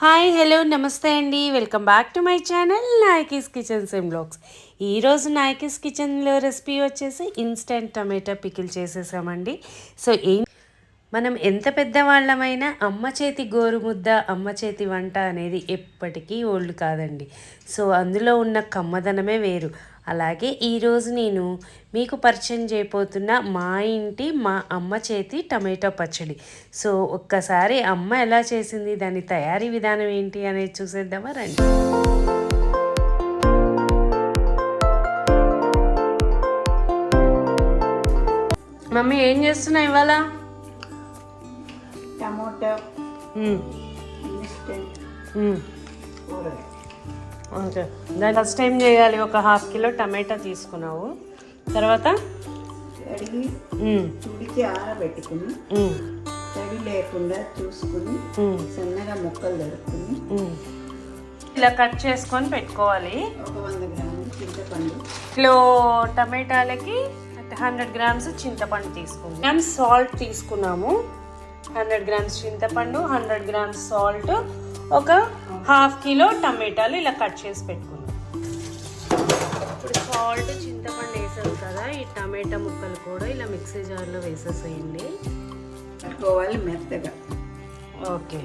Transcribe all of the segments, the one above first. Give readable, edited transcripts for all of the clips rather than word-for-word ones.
Hi hello నమస్తే అండి, welcome back to my channel Nayaki's kitchens and blogs. ఈరోజు నాయకీస్ కిచెన్లో రెసిపీ వచ్చేసి ఇన్స్టెంట్ టమాటా పికిల్ చేసేసామండి. సో మనం ఎంత పెద్దవాళ్ళమైనా అమ్మ చేతి గోరుముద్ద, అమ్మ చేతి వంట అనేది ఎప్పటికీ ఓల్డ్ కాదండి. సో అందులో ఉన్న కమ్మదనమే వేరు. అలాగే ఈరోజు నేను మీకు పరిచయం చేయబోతున్న మా అమ్మ చేతి టమాటో పచ్చడి. సో ఒక్కసారి అమ్మ ఎలా చేసింది, దాని తయారీ విధానం ఏంటి అనేది చూసేద్దామా రండి. మమ్మీ ఏం చేస్తున్నావు ఇవాళ? టమాటో ఓకే, దాన్ని ఫస్ట్ టైం చేయాలి. ఒక ½ కిలో టమాటా తీసుకున్నావు, తర్వాత తుడిచి ఆరబెట్టుకుని తడి లేకుండా చూసుకుని సన్నగా ముక్కలు దొరుకుని ఇలా కట్ చేసుకొని పెట్టుకోవాలి. ఒక 100 గ్రాములు చింతపండు, కిలో టమాటాలకి 100 గ్రామ్స్ చింతపండు తీసుకున్నాం. సాల్ట్ తీసుకున్నాము, 100 గ్రామ్స్ చింతపండు, 100 గ్రామ్స్ సాల్ట్, ఒక ½ కిలో టమాటాలు ఇలా కట్ చేసి పెట్టుకున్నాం. ఇప్పుడు సాల్ట్ చింతపండు వేసాం కదా, ఈ టమాటా ముక్కలు కూడా ఇలా మిక్సీ జార్లో వేసేసేయండి. పట్టుకోవాలి మెత్తగా. ఓకే,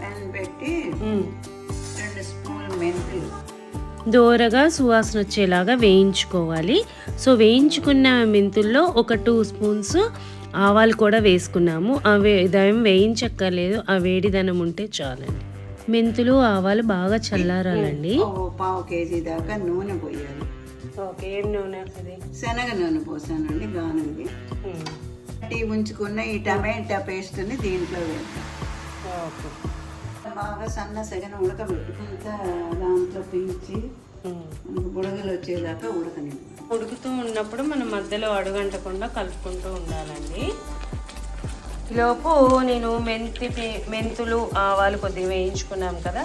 ప్యాన్ పెట్టి 2 స్పూన్లు మెంతులు దోరగా సువాసన వచ్చేలాగా వేయించుకోవాలి. సో వేయించుకున్న మెంతుల్లో ఒక 2 స్పూన్స్ ఆవాలు కూడా వేసుకున్నాము. అదేం వేయించక్కర్లేదు, ఆ వేడిదనం ఉంటే చాలండి. మెంతులు ఆవాలు బాగా చల్లారాలండి. ½ కేజీ దాకా నూనె పోయాలి. ఓకే, ఏం నూనె? అది శనగ నూనె పోసానండి, గానుగది. ఉంచుకున్న ఈ టమాటా పేస్ట్ని దీంట్లో వేద్దాం. ఓకే, బాగా సన్న సగన ఉడకబెట్టుకుంటా దాంట్లో పీల్చి బుడగలు వచ్చేదాకా ఉడకనివ్వాలి. ఉడుకుతూ ఉన్నప్పుడు మనం మధ్యలో అడుగంటకుండా కలుపుకుంటూ ఉండాలండి. ఈలోపు నేను మెంతులు ఆవాలు కొద్దిగా వేయించుకున్నాం కదా,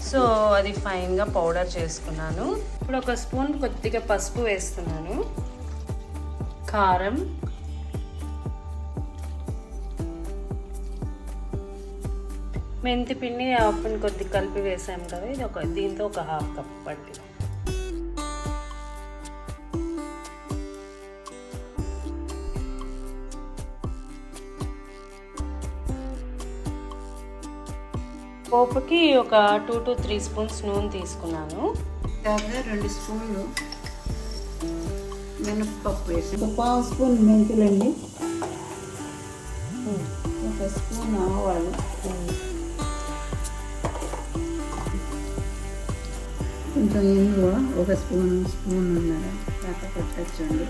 సో అది ఫైన్గా పౌడర్ చేసుకున్నాను. ఇప్పుడు ఒక స్పూన్ కొద్దిగా పసుపు వేస్తున్నాను, కారం, మెంతి పిండి ఆకుని కొద్దిగా కలిపి వేసాము కదా, ఇది దీంతో ఒక ½ కప్ పట్టి. పోపుకి ఒక 2 to 3 స్పూన్స్ నూనె తీసుకున్నాను. దాకా 2 స్పూన్లు మినపప్పు వేసి, ఒక ½ స్పూన్ మెంతులండి, ఒక స్పూన్ ఆవాలు, కొంచెం ఇంగువ, ఒక స్పూన్ ఉన్నర దాకా కొట్టచ్చండి.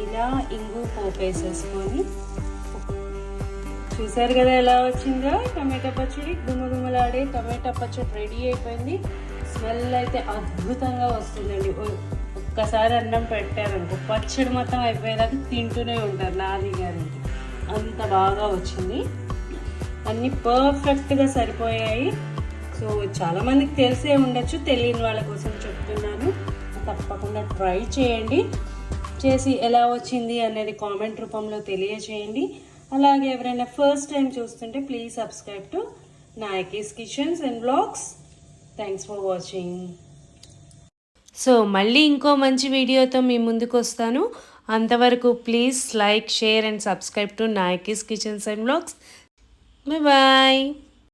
ఇలా ఇంగు పోపు వేసేసుకొని, చూసారు కదా ఎలా వచ్చిందో టమాటా పచ్చడి. గుమ్మగుమ్మలాడే టమాటా పచ్చడి రెడీ అయిపోయింది. స్మెల్ అయితే అద్భుతంగా వస్తుందండి. ఒక్కసారి అన్నం పెట్టారనుకో పచ్చడి మొత్తం అయిపోయేదాకా తింటూనే ఉంటారు, నాది గారి అంత బాగా వచ్చింది. అన్నీ పర్ఫెక్ట్గా సరిపోయాయి. సో చాలామందికి తెలిసే ఉండొచ్చు, తెలియని వాళ్ళ కోసం చెప్తున్నాను. తప్పకుండా ట్రై చేయండి, చేసి ఎలా వచ్చింది అనేది కామెంట్ రూపంలో తెలియచేయండి. అలాగే ఎవరైనా ఫస్ట్ టైం చూస్తుంటే please subscribe to Nayaki's kitchens and blogs. Thanks for watching. So మళ్ళీ ఇంకో మంచి వీడియోతో మీ ముందుకు వస్తాను. అంతవరకు please like, share and subscribe to Nayaki's kitchens and blogs. Bye bye.